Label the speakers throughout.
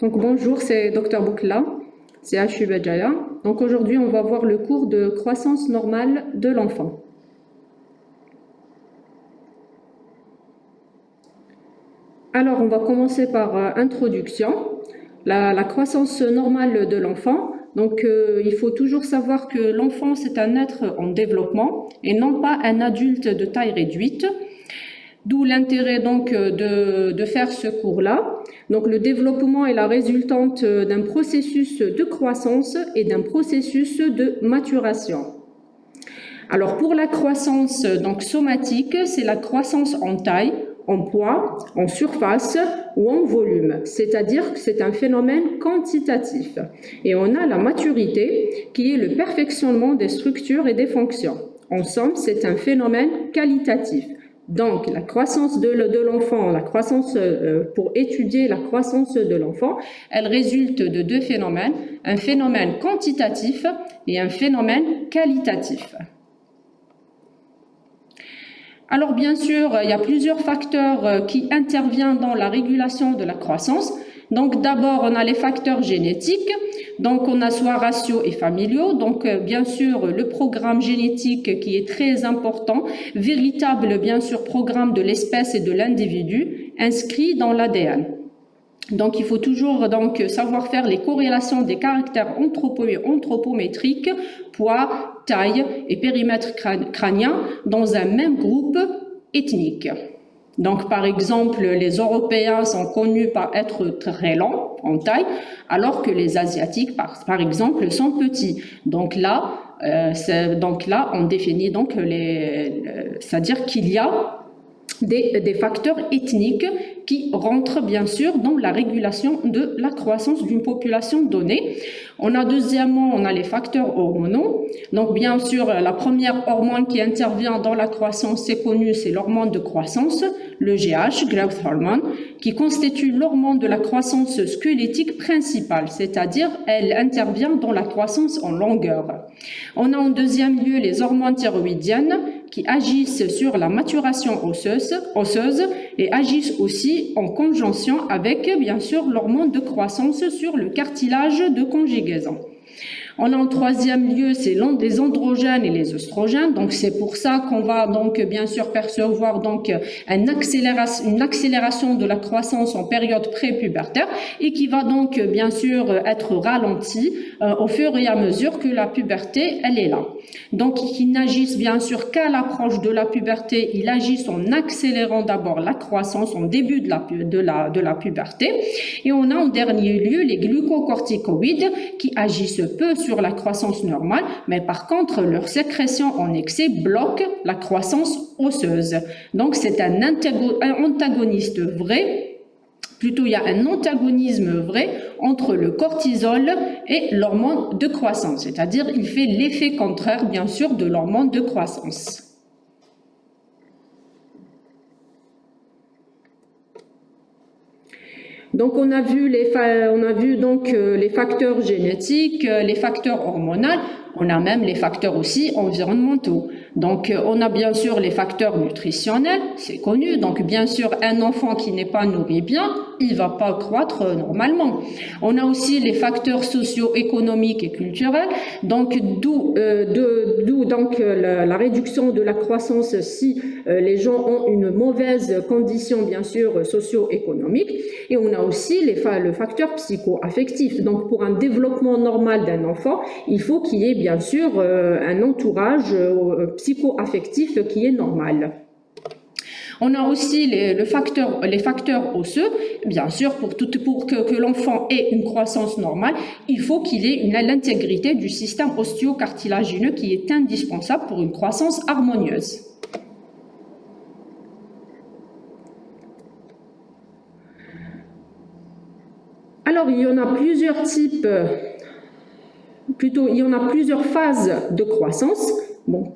Speaker 1: Donc bonjour, c'est Dr Boukla, c'est CHU Béjaïa. Donc aujourd'hui, on va voir le cours de croissance normale de l'enfant. Alors, on va commencer par introduction. La croissance normale de l'enfant. Donc, il faut toujours savoir que l'enfant, c'est un être en développement et non pas un adulte de taille réduite. D'où l'intérêt donc de faire ce cours-là. Donc le développement est la résultante d'un processus de croissance et d'un processus de maturation. Alors pour la croissance donc somatique, c'est la croissance en taille, en poids, en surface ou en volume, c'est-à-dire que c'est un phénomène quantitatif. Et on a la maturité qui est le perfectionnement des structures et des fonctions. En somme, c'est un phénomène qualitatif. Donc, la croissance de l'enfant, la croissance pour étudier la croissance de l'enfant, elle résulte de deux phénomènes, un phénomène quantitatif et un phénomène qualitatif. Alors, bien sûr, il y a plusieurs facteurs qui interviennent dans la régulation de la croissance. Donc, d'abord, on a les facteurs génétiques. Donc, on a soit ratios et familiaux. Donc, bien sûr, le programme génétique qui est très important, véritable, bien sûr, programme de l'espèce et de l'individu, inscrit dans l'ADN. Donc, il faut toujours donc savoir faire les corrélations des caractères anthropométriques, poids, taille et périmètre crânien dans un même groupe ethnique. Donc, par exemple, les Européens sont connus par être très longs en taille, alors que les Asiatiques, par exemple, sont petits. Donc là, on définit donc c'est-à-dire qu'il y a des facteurs ethniques qui rentrent bien sûr dans la régulation de la croissance d'une population donnée. Deuxièmement, on a les facteurs hormonaux. Donc bien sûr, la première hormone qui intervient dans la croissance, c'est connu, c'est l'hormone de croissance, le GH, Growth Hormone, qui constitue l'hormone de la croissance squelettique principale, c'est-à-dire elle intervient dans la croissance en longueur. On a en deuxième lieu les hormones thyroïdiennes qui agissent sur la maturation osseuse et agissent aussi en conjonction avec, bien sûr, l'hormone de croissance sur le cartilage de conjugaison. On a en troisième lieu, c'est les androgènes et les œstrogènes. Donc, c'est pour ça qu'on va donc, bien sûr, percevoir donc une accélération de la croissance en période prépubertaire et qui va donc, bien sûr, être ralentie au fur et à mesure que la puberté, elle est là. Donc, ils n'agissent bien sûr qu'à l'approche de la puberté. Ils agissent en accélérant d'abord la croissance en début de la puberté. Et on a en dernier lieu les glucocorticoïdes qui agissent peu sur la croissance normale, mais par contre, leur sécrétion en excès bloque la croissance osseuse. Donc, c'est un antagoniste vrai. Plutôt, il y a un antagonisme vrai entre le cortisol et l'hormone de croissance, c'est-à-dire il fait l'effet contraire, bien sûr, de l'hormone de croissance. Donc, on a vu les facteurs génétiques, les facteurs hormonaux, on a même les facteurs aussi environnementaux. Donc, on a bien sûr les facteurs nutritionnels, c'est connu. Donc, bien sûr, un enfant qui n'est pas nourri bien, il va pas croître normalement. On a aussi les facteurs socio-économiques et culturels. Donc, d'où donc la réduction de la croissance si les gens ont une mauvaise condition, bien sûr, socio-économique. Et on a aussi le facteur psycho-affectif. Donc, pour un développement normal d'un enfant, il faut qu'il y ait bien sûr un entourage psycho-affectif qui est normal. On a aussi les facteurs osseux. Bien sûr, pour que l'enfant ait une croissance normale, il faut qu'il ait l'intégrité du système osteo-cartilagineux qui est indispensable pour une croissance harmonieuse. Alors, il y en a plusieurs types, il y en a plusieurs phases de croissance. Bon,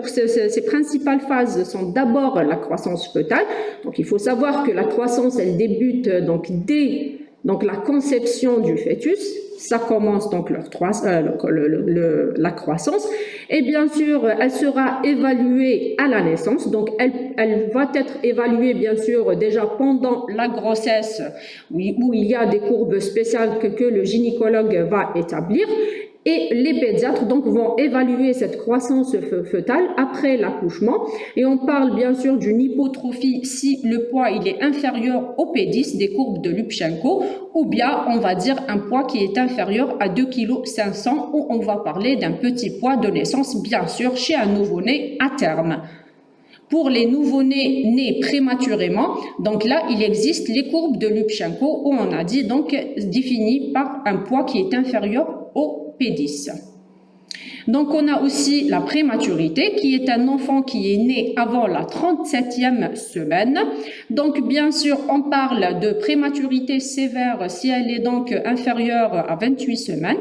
Speaker 1: ces principales phases sont d'abord la croissance fœtale. Donc, il faut savoir que la croissance, elle débute donc dès la conception du fœtus. ça commence donc la croissance. Et bien sûr, elle sera évaluée à la naissance. Donc, elle va être évaluée, bien sûr, déjà pendant la grossesse, où il y a des courbes spéciales que le gynécologue va établir. Et les pédiatres donc vont évaluer cette croissance fœtale après l'accouchement. Et on parle bien sûr d'une hypotrophie si le poids il est inférieur au P10 des courbes de Lubchenco, ou bien on va dire un poids qui est inférieur à 2,5 kg, où on va parler d'un petit poids de naissance, bien sûr, chez un nouveau-né à terme. Pour les nouveau-nés nés prématurément, donc là, il existe les courbes de Lubchenco où on a dit donc définies par un poids qui est inférieur au P10. Donc on a aussi la prématurité qui est un enfant qui est né avant la 37e semaine. Donc bien sûr, on parle de prématurité sévère si elle est donc inférieure à 28 semaines.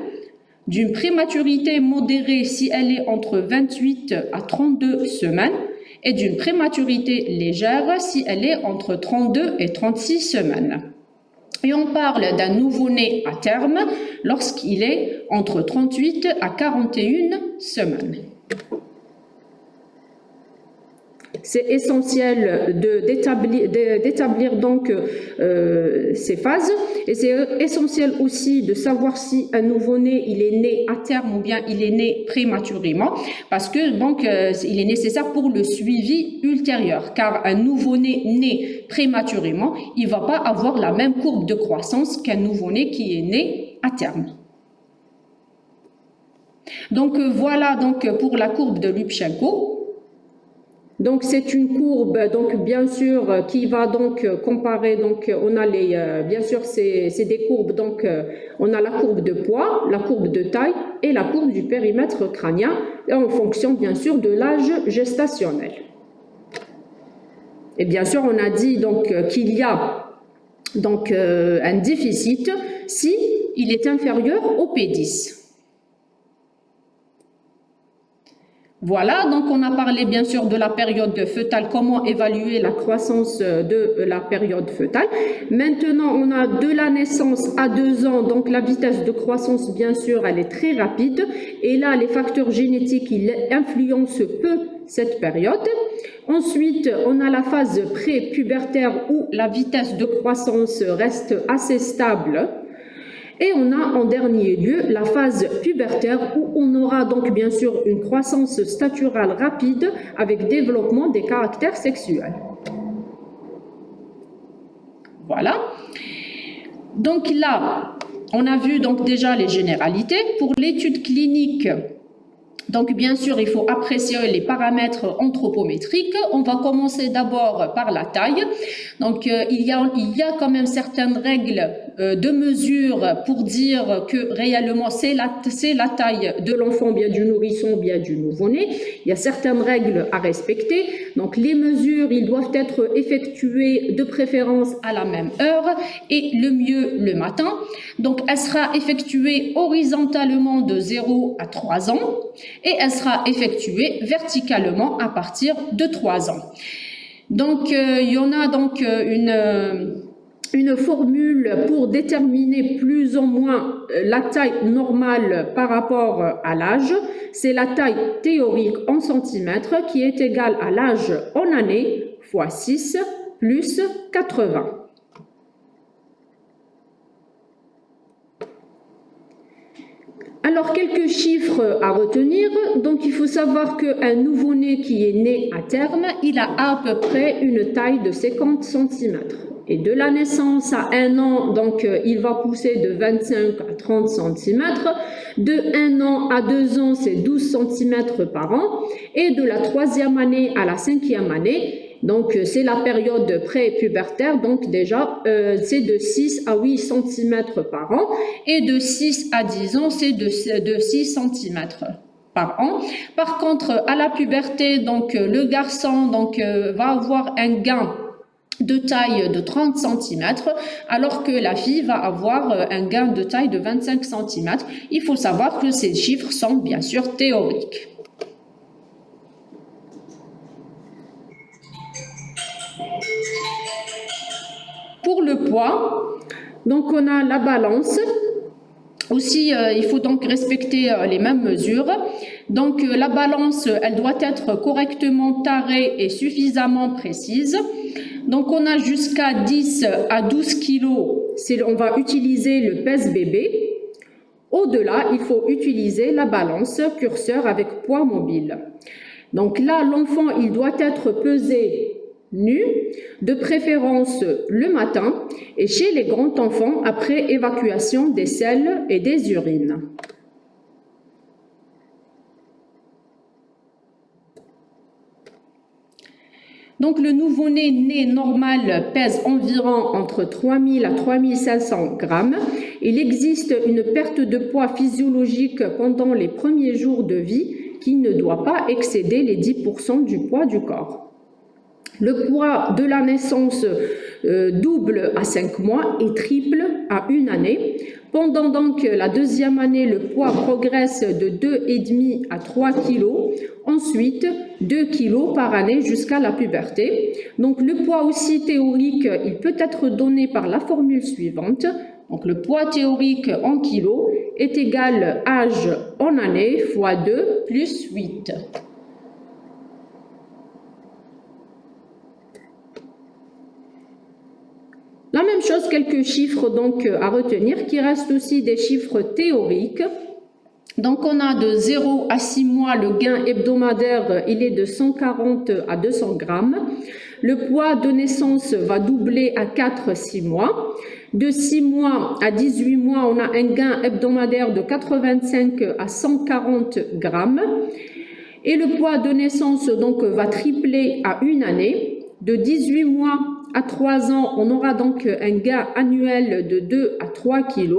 Speaker 1: D'une prématurité modérée si elle est entre 28 à 32 semaines. Et d'une prématurité légère si elle est entre 32 et 36 semaines. Et on parle d'un nouveau-né à terme lorsqu'il est entre 38 à 41 semaines. C'est essentiel d'établir donc ces phases, et c'est essentiel aussi de savoir si un nouveau-né il est né à terme ou bien il est né prématurément, parce que donc il est nécessaire pour le suivi ultérieur, car un nouveau-né né prématurément, il va pas avoir la même courbe de croissance qu'un nouveau-né qui est né à terme. Donc voilà donc pour la courbe de Lubchenco. Donc c'est une courbe donc bien sûr qui va donc comparer, donc on a les bien sûr c'est des courbes, donc on a la courbe de poids, la courbe de taille et la courbe du périmètre crânien, et en fonction bien sûr de l'âge gestationnel. Et bien sûr on a dit donc qu'il y a donc un déficit si il est inférieur au P10. Voilà, donc on a parlé bien sûr de la période fœtale, comment évaluer la croissance de la période fœtale. Maintenant, on a de la naissance à 2 ans, donc la vitesse de croissance, bien sûr, elle est très rapide. Et là, les facteurs génétiques, ils influencent peu cette période. Ensuite, on a la phase pré-pubertaire où la vitesse de croissance reste assez stable. Et on a en dernier lieu la phase pubertaire où on aura donc bien sûr une croissance staturale rapide avec développement des caractères sexuels. Voilà. Donc là, on a vu donc déjà les généralités. Pour l'étude clinique, donc bien sûr, il faut apprécier les paramètres anthropométriques. On va commencer d'abord par la taille. Donc il y a quand même certaines règles de mesure pour dire que réellement c'est la taille de l'enfant, bien du nourrisson, bien du nouveau-né. Il y a certaines règles à respecter. Donc les mesures, ils doivent être effectuées de préférence à la même heure et le mieux le matin. Donc elle sera effectuée horizontalement de 0 à 3 ans et elle sera effectuée verticalement à partir de 3 ans. Donc il y en a donc une formule pour déterminer plus ou moins la taille normale par rapport à l'âge. C'est la taille théorique en centimètres qui est égale à l'âge en années fois 6 plus 80. Alors, quelques chiffres à retenir. Donc, il faut savoir qu'un nouveau-né qui est né à terme, il a à peu près une taille de 50 cm. Et de la naissance à 1 an, donc, il va pousser de 25 à 30 cm. De 1 an à 2 ans, c'est 12 cm par an. Et de la 3e année à la 5e année, donc c'est la période pré-pubertaire, donc déjà c'est de 6 à 8 cm par an, et de 6 à 10 ans c'est de 6 cm par an. Par contre à la puberté, donc le garçon donc va avoir un gain de taille de 30 cm, alors que la fille va avoir un gain de taille de 25 cm. Il faut savoir que ces chiffres sont bien sûr théoriques. Pour le poids, donc on a la balance. Aussi, il faut donc respecter les mêmes mesures. Donc, la balance, elle doit être correctement tarée et suffisamment précise. Donc, on a jusqu'à 10 à 12 kilos, on va utiliser le pèse-bébé. Au-delà, il faut utiliser la balance curseur avec poids mobile. Donc là, l'enfant, il doit être pesé nu, de préférence le matin, et chez les grands enfants, après évacuation des selles et des urines. Donc le nouveau-né né normal pèse environ entre 3000 à 3500 grammes. Il existe une perte de poids physiologique pendant les premiers jours de vie qui ne doit pas excéder les 10% du poids du corps. Le poids de la naissance double à 5 mois et triple à 1 année. Pendant donc la deuxième année, le poids progresse de 2,5 à 3 kg. Ensuite, 2 kg par année jusqu'à la puberté. Donc le poids aussi théorique, il peut être donné par la formule suivante. Donc le poids théorique en kilos est égal âge en année fois 2 plus 8. La même chose, quelques chiffres donc à retenir, qui restent aussi des chiffres théoriques. Donc on a de 0 à 6 mois, le gain hebdomadaire, il est de 140 à 200 grammes. Le poids de naissance va doubler à 4-6 mois. De 6 mois à 18 mois, on a un gain hebdomadaire de 85 à 140 grammes. Et le poids de naissance donc va tripler à 1 année. De 18 mois à 3 ans, on aura donc un gain annuel de 2 à 3 kg.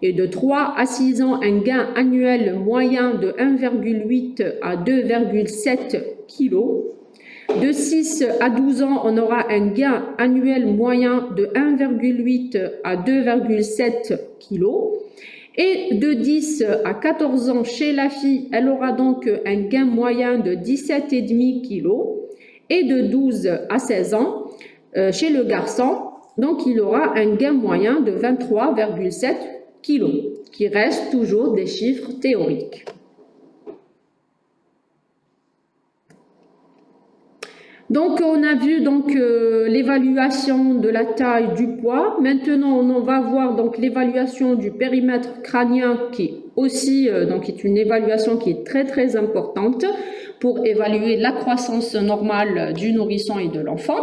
Speaker 1: Et de 3 à 6 ans, un gain annuel moyen de 1,8 à 2,7 kg. De 6 à 12 ans, on aura un gain annuel moyen de 1,8 à 2,7 kg. Et de 10 à 14 ans, chez la fille, elle aura donc un gain moyen de 17,5 kg. Et de 12 à 16 ans, chez le garçon, donc il aura un gain moyen de 23,7 kg, qui reste toujours des chiffres théoriques. Donc on a vu donc l'évaluation de la taille du poids. Maintenant on va voir donc l'évaluation du périmètre crânien qui aussi donc est une évaluation qui est très importante pour évaluer la croissance normale du nourrisson et de l'enfant.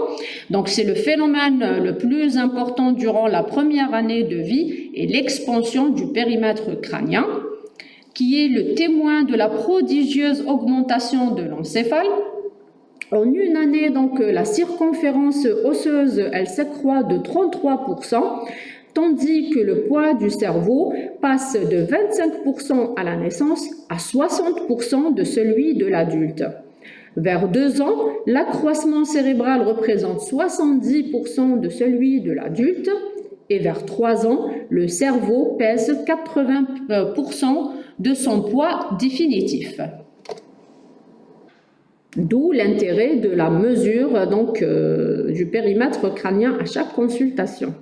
Speaker 1: Donc c'est le phénomène le plus important durant la première année de vie et l'expansion du périmètre crânien, qui est le témoin de la prodigieuse augmentation de l'encéphale. En une année, donc, la circonférence osseuse, elle s'accroît de 33%, tandis que le poids du cerveau passe de 25% à la naissance à 60% de celui de l'adulte. Vers 2 ans, l'accroissement cérébral représente 70% de celui de l'adulte, et vers 3 ans, le cerveau pèse 80% de son poids définitif. D'où l'intérêt de la mesure donc, du périmètre crânien à chaque consultation.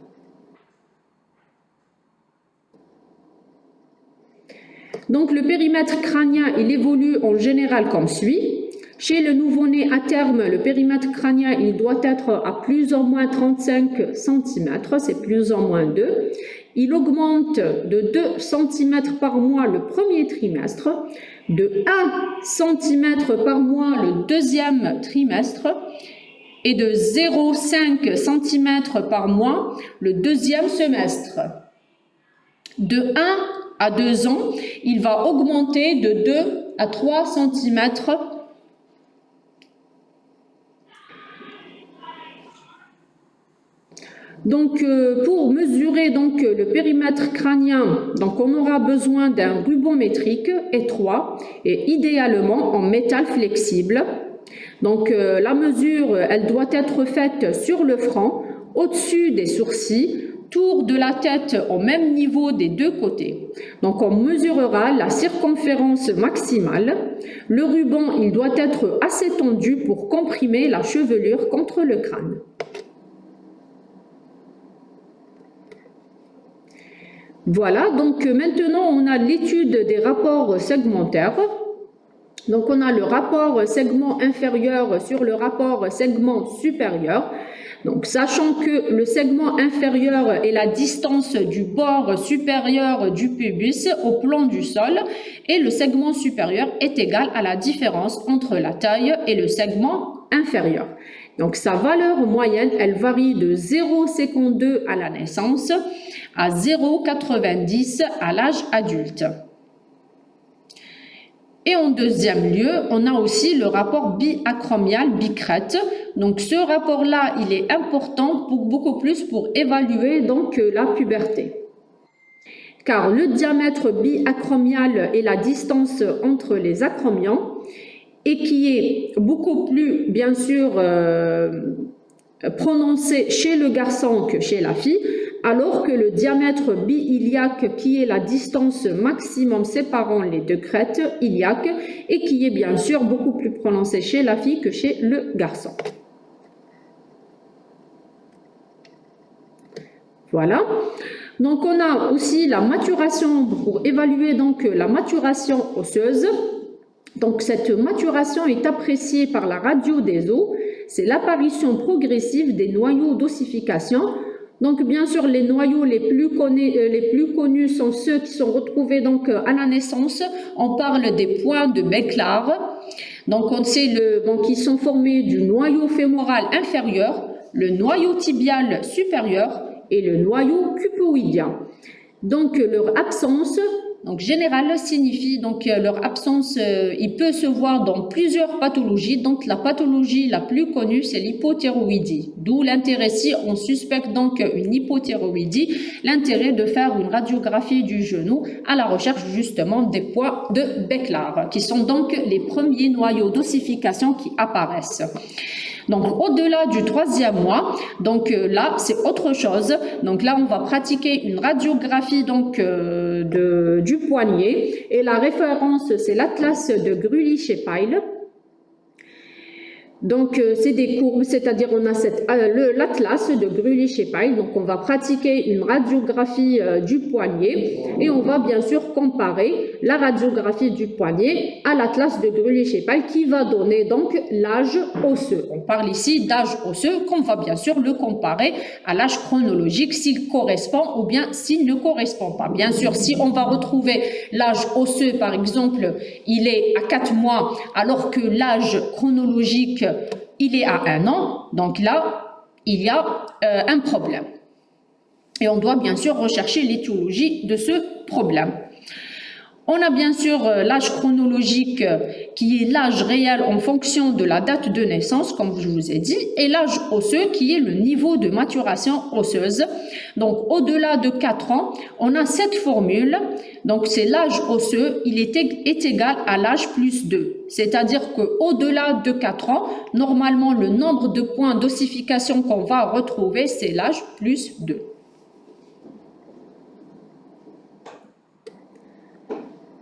Speaker 1: Donc le périmètre crânien, il évolue en général comme suit. Chez le nouveau-né à terme, le périmètre crânien, il doit être à plus ou moins 35 cm, c'est plus ou moins 2. Il augmente de 2 cm par mois le premier trimestre, de 1 cm par mois le deuxième trimestre et de 0,5 cm par mois le deuxième semestre. De 1 à 2 ans, il va augmenter de 2 à 3 cm. Donc, pour mesurer donc, le périmètre crânien, donc, on aura besoin d'un ruban métrique étroit et idéalement en métal flexible. Donc, la mesure, elle doit être faite sur le front, au-dessus des sourcils, tour de la tête au même niveau des deux côtés. Donc, on mesurera la circonférence maximale. Le ruban, il doit être assez tendu pour comprimer la chevelure contre le crâne. Voilà, donc maintenant on a l'étude des rapports segmentaires. Donc on a le rapport segment inférieur sur le rapport segment supérieur. Donc sachant que le segment inférieur est la distance du bord supérieur du pubis au plan du sol et le segment supérieur est égal à la différence entre la taille et le segment inférieur. Donc sa valeur moyenne, elle varie de 0,52 à la naissance à 0,90 à l'âge adulte. Et en deuxième lieu, on a aussi le rapport biacromial bicrête. Donc ce rapport-là, il est important beaucoup plus pour évaluer donc la puberté. Car le diamètre biacromial est la distance entre les acromions et qui est beaucoup plus, bien sûr, prononcé chez le garçon que chez la fille, alors que le diamètre bi-iliaque, qui est la distance maximum séparant les deux crêtes iliaques, et qui est bien sûr beaucoup plus prononcé chez la fille que chez le garçon. Voilà. Donc on a aussi la maturation pour évaluer donc la maturation osseuse. Donc cette maturation est appréciée par la radio des os. C'est l'apparition progressive des noyaux d'ossification. Donc bien sûr les noyaux les plus connus sont ceux qui sont retrouvés donc à la naissance. On parle des points de Becklar. Donc on sait ils sont formés du noyau fémoral inférieur, le noyau tibial supérieur et le noyau cupoïdien. Donc leur absence générale signifie leur absence, il peut se voir dans plusieurs pathologies. Donc la pathologie la plus connue c'est l'hypothyroïdie, d'où l'intérêt, si on suspecte donc une hypothyroïdie, l'intérêt de faire une radiographie du genou à la recherche justement des points de Becklar, qui sont donc les premiers noyaux d'ossification qui apparaissent. Donc au-delà du 3e mois, là c'est autre chose. Donc là on va pratiquer une radiographie du poignet et la référence c'est l'atlas de Grulich-Epaille. Donc c'est des courbes, c'est-à-dire on a l'atlas de Grulich-Epaille. Donc on va pratiquer une radiographie du poignet et on va bien sûr comparer la radiographie du poignet à l'atlas de Grulich-Epaille qui va donner donc l'âge osseux. On parle ici d'âge osseux qu'on va bien sûr le comparer à l'âge chronologique s'il correspond ou bien s'il ne correspond pas. Bien sûr, si on va retrouver l'âge osseux par exemple, il est à 4 mois alors que l'âge chronologique il est à 1 an, donc là, il y a un problème. Et on doit bien sûr rechercher l'étiologie de ce problème. On a bien sûr l'âge chronologique qui est l'âge réel en fonction de la date de naissance, comme je vous ai dit, et l'âge osseux qui est le niveau de maturation osseuse. Donc au-delà de 4 ans, on a cette formule. Donc c'est l'âge osseux, il est égal à l'âge plus 2. C'est-à-dire qu'au-delà de 4 ans, normalement le nombre de points d'ossification qu'on va retrouver, c'est l'âge plus 2.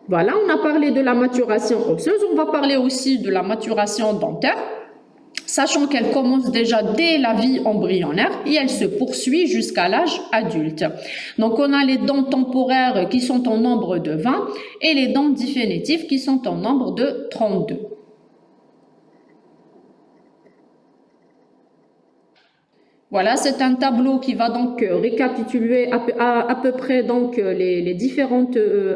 Speaker 1: Voilà, on a parlé de la maturation osseuse, on va parler aussi de la maturation dentaire, sachant qu'elle commence déjà dès la vie embryonnaire et elle se poursuit jusqu'à l'âge adulte. Donc on a les dents temporaires qui sont en nombre de 20 et les dents définitives qui sont en nombre de 32. Voilà, c'est un tableau qui va donc récapituler à peu près donc les différents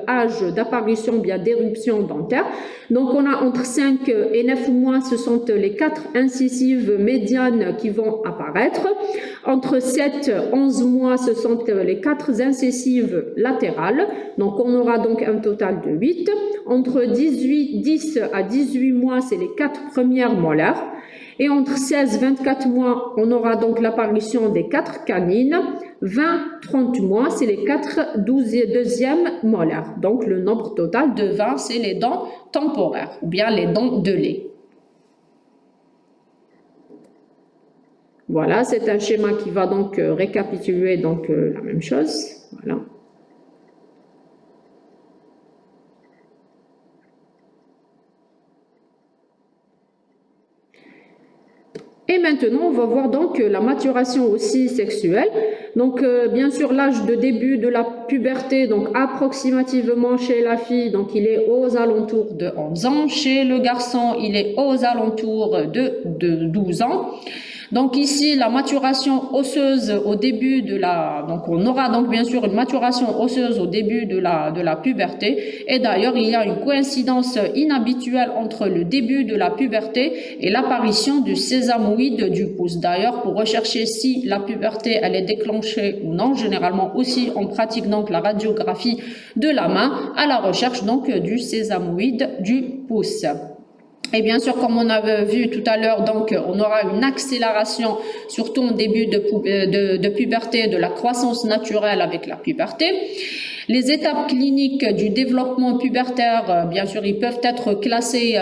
Speaker 1: âges d'apparition bien d'éruption dentaire. Donc on a entre 5 et 9 mois, ce sont les 4 incisives médianes qui vont apparaître. Entre 7 et 11 mois, ce sont les 4 incisives latérales. Donc on aura donc un total de 8. Entre 10 à 18 mois, c'est les 4 premières molaires. Et entre 16 et 24 mois, on aura donc l'apparition des 4 canines. 20-30 mois, c'est les 4 deuxièmes molaires. Donc le nombre total de 20, c'est les dents temporaires ou bien les dents de lait. Voilà, c'est un schéma qui va donc récapituler donc, la même chose. Voilà. Et maintenant, on va voir donc la maturation aussi sexuelle. Donc, bien sûr, l'âge de début de la puberté, donc approximativement chez la fille, donc il est aux alentours de 11 ans. Chez le garçon, il est aux alentours de 12 ans. Donc ici, la maturation osseuse au début de la... Donc on aura donc bien sûr une maturation osseuse au début de la puberté. Et d'ailleurs, il y a une coïncidence inhabituelle entre le début de la puberté et l'apparition du sésamoïde du pouce. D'ailleurs, pour rechercher si la puberté elle est déclenchée ou non, généralement aussi on pratique donc la radiographie de la main à la recherche donc du sésamoïde du pouce. Et bien sûr, comme on avait vu tout à l'heure, donc on aura une accélération, surtout au début de puberté, de la croissance naturelle avec la puberté. Les étapes cliniques du développement pubertaire, bien sûr, ils peuvent être classés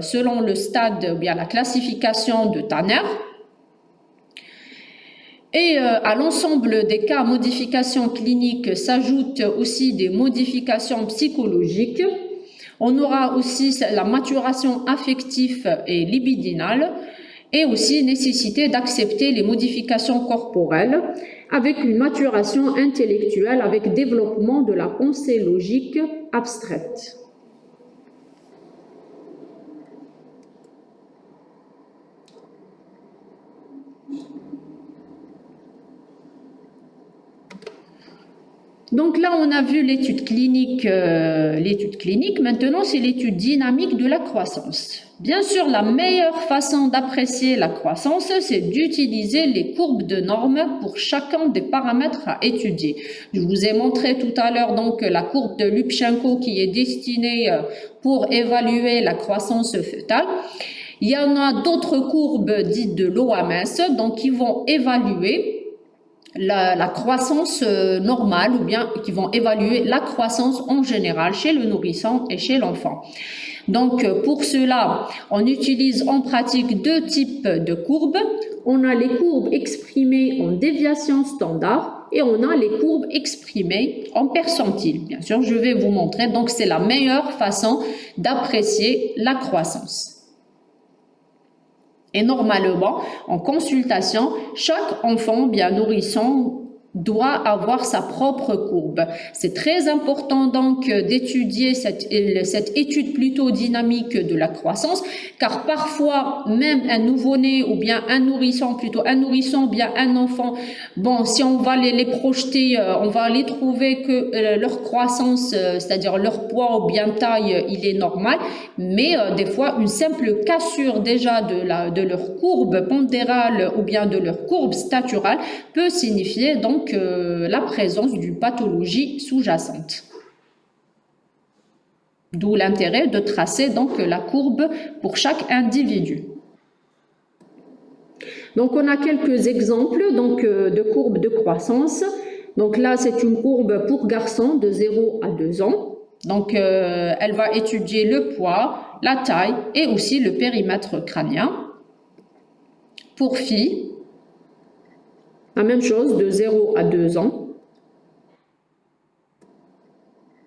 Speaker 1: selon le stade, bien la classification de Tanner. Et à l'ensemble des cas modifications cliniques s'ajoutent aussi des modifications psychologiques. On aura aussi la maturation affective et libidinale et aussi nécessité d'accepter les modifications corporelles avec une maturation intellectuelle avec développement de la pensée logique abstraite. Donc là, on a vu l'étude clinique. Maintenant, c'est l'étude dynamique de la croissance. Bien sûr, la meilleure façon d'apprécier la croissance, c'est d'utiliser les courbes de normes pour chacun des paramètres à étudier. Je vous ai montré tout à l'heure donc la courbe de Lubchenco qui est destinée pour évaluer la croissance fœtale. Il y en a d'autres courbes dites de l'OMS, donc qui vont évaluer la croissance normale ou bien qui vont évaluer la croissance en général chez le nourrisson et chez l'enfant. Donc pour cela, on utilise en pratique deux types de courbes. On a les courbes exprimées en déviation standard et on a les courbes exprimées en percentile. Bien sûr, je vais vous montrer. Donc c'est la meilleure façon d'apprécier la croissance. Et normalement, en consultation, chaque enfant bien nourrisson doit avoir sa propre courbe. C'est très important donc d'étudier cette étude plutôt dynamique de la croissance, car parfois même un nouveau-né ou bien un nourrisson, bien un enfant, bon, si on va les projeter, on va les trouver que leur croissance, c'est-à-dire leur poids ou bien taille, il est normal, mais des fois une simple cassure déjà de leur courbe pondérale ou bien de leur courbe staturale peut signifier donc la présence d'une pathologie sous-jacente. D'où l'intérêt de tracer donc la courbe pour chaque individu. Donc on a quelques exemples donc, de courbes de croissance. Donc là c'est une courbe pour garçons de 0 à 2 ans. Donc elle va étudier le poids, la taille et aussi le périmètre crânien. Pour filles, la même chose de 0 à 2 ans.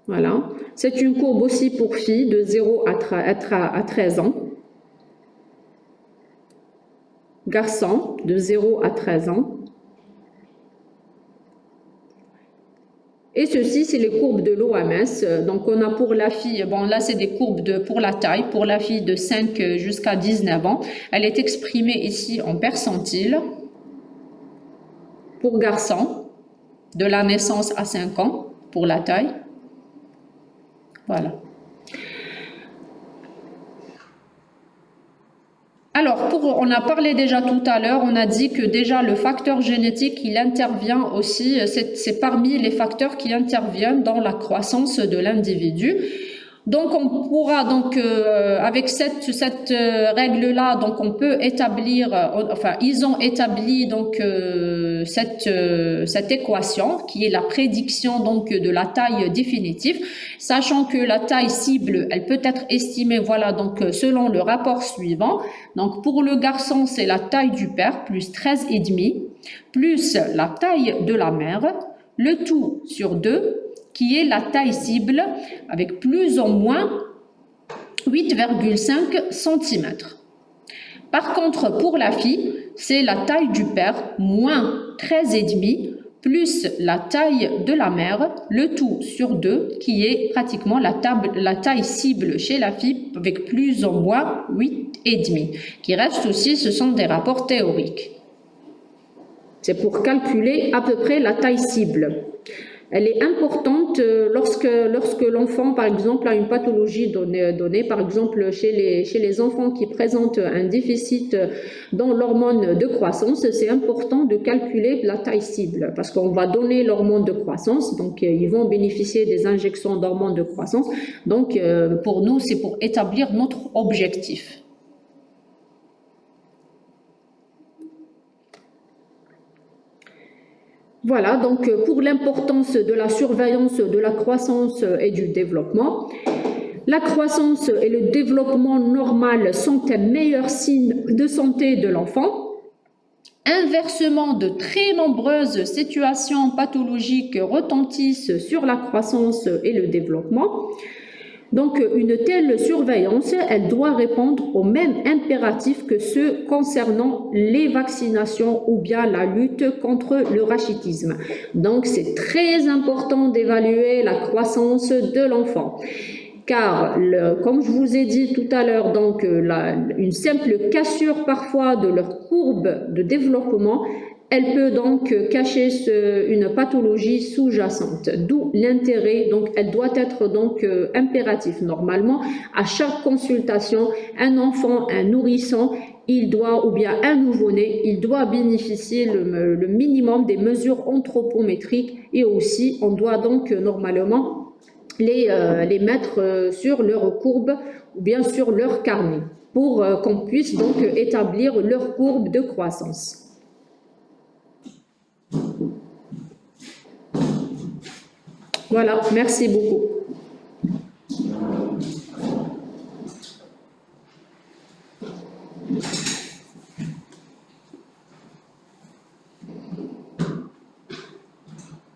Speaker 1: Voilà. C'est une courbe aussi pour filles de 0 à 13 ans. Garçons de 0 à 13 ans. Et ceci, c'est les courbes de l'OMS. Donc, on a pour la fille, bon là, c'est des courbes pour la taille, pour la fille de 5 jusqu'à 19 ans. Elle est exprimée ici en percentile. Pour garçons, de la naissance à 5 ans, pour la taille. Voilà. Alors, on a parlé déjà tout à l'heure, on a dit que déjà le facteur génétique, il intervient aussi, c'est parmi les facteurs qui interviennent dans la croissance de l'individu. Donc, on pourra donc, avec cette règle-là, donc on peut établir, enfin, ils ont établi donc cette équation qui est la prédiction donc de la taille définitive, sachant que la taille cible, elle peut être estimée, voilà, donc selon le rapport suivant. Donc, pour le garçon, c'est la taille du père plus 13,5 plus la taille de la mère, le tout sur 2. Qui est la taille cible avec plus ou moins 8,5 cm. Par contre, pour la fille, c'est la taille du père moins 13,5 plus la taille de la mère, le tout sur 2, qui est pratiquement la taille cible chez la fille, avec plus ou moins 8,5. Qui reste aussi, ce sont des rapports théoriques. C'est pour calculer à peu près la taille cible. Elle est importante lorsque l'enfant, par exemple, a une pathologie donnée, par exemple chez les enfants qui présentent un déficit dans l'hormone de croissance, c'est important de calculer la taille cible parce qu'on va donner l'hormone de croissance, donc ils vont bénéficier des injections d'hormones de croissance. Donc pour nous, c'est pour établir notre objectif. Voilà, donc pour l'importance de la surveillance de la croissance et du développement, la croissance et le développement normal sont un meilleur signe de santé de l'enfant. Inversement, de très nombreuses situations pathologiques retentissent sur la croissance et le développement. Donc, une telle surveillance, elle doit répondre aux mêmes impératifs que ceux concernant les vaccinations ou bien la lutte contre le rachitisme. Donc, c'est très important d'évaluer la croissance de l'enfant. Car, comme je vous ai dit tout à l'heure, donc une simple cassure parfois de leur courbe de développement, elle peut donc cacher une pathologie sous-jacente, d'où l'intérêt, donc elle doit être donc impératif. Normalement, à chaque consultation, un enfant, un nourrisson, il doit, ou bien un nouveau-né, il doit bénéficier le minimum des mesures anthropométriques et aussi, on doit donc normalement les mettre sur leur courbe ou bien sur leur carnet pour qu'on puisse donc établir leur courbe de croissance. Voilà, merci beaucoup.